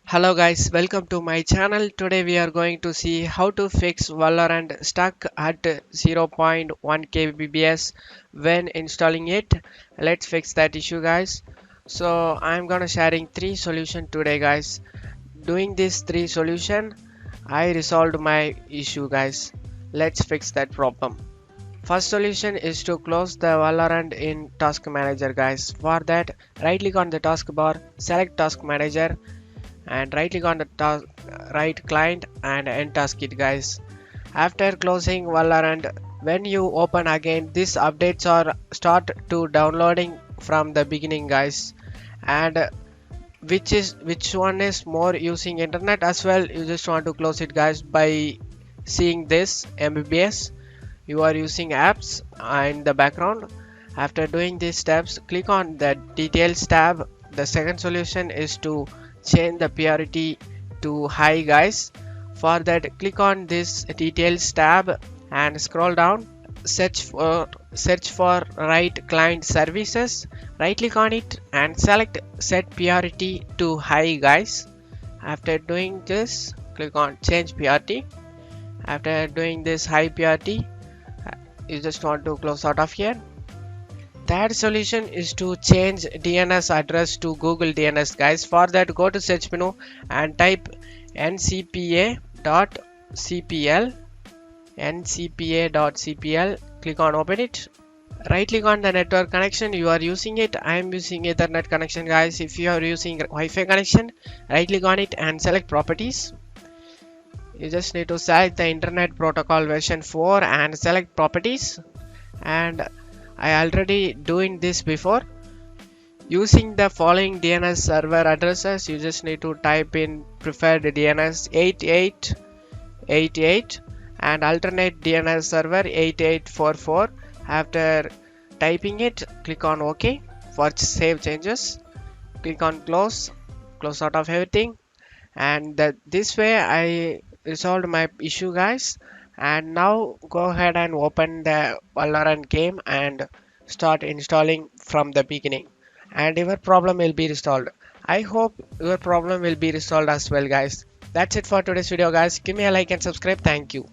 Hello guys, welcome to my channel. Today we are going to see how to fix Valorant stuck at 0.1 kbps when installing it. Let's fix that issue guys. So I'm gonna sharing three solution today guys. Doing this three solution, I resolved my issue guys. Let's fix that problem. First solution is to close the Valorant in Task Manager guys. For that, right click on the taskbar, select Task Manager and right click on the right client and end task it guys. After closing Valorant, when you open again, these updates are start to downloading from the beginning guys. And which one is more using internet as well, you just want to close it guys by seeing this mbps. You are using apps in the background. After doing these steps, click on the details tab. The second solution is to change the priority to high guys. For that, click on this details tab and scroll down. Search for right client services. Right click on it and select set priority to high guys. After doing this, click on change priority. After doing this high priority, you just want to close out of here. Third solution is to change DNS address to Google DNS guys. For that, go to search menu and type ncpa.cpl. Click on open it. Right click on the network connection you are using it. I am using Ethernet connection guys. If you are using Wi-Fi connection, right click on it and select properties. You just need to select the internet protocol version 4 and select properties. And I already doing this before. Using the following DNS server addresses, you just need to type in preferred DNS 8888 and alternate DNS server 8844. After typing it, click on OK for save changes. Click on close out of everything. And this way I resolved my issue guys. And now go ahead and open the Valorant game and start installing from the beginning, and your problem will be resolved. I hope your problem will be resolved as well guys. That's it for today's video guys. Give me a like and subscribe. Thank you.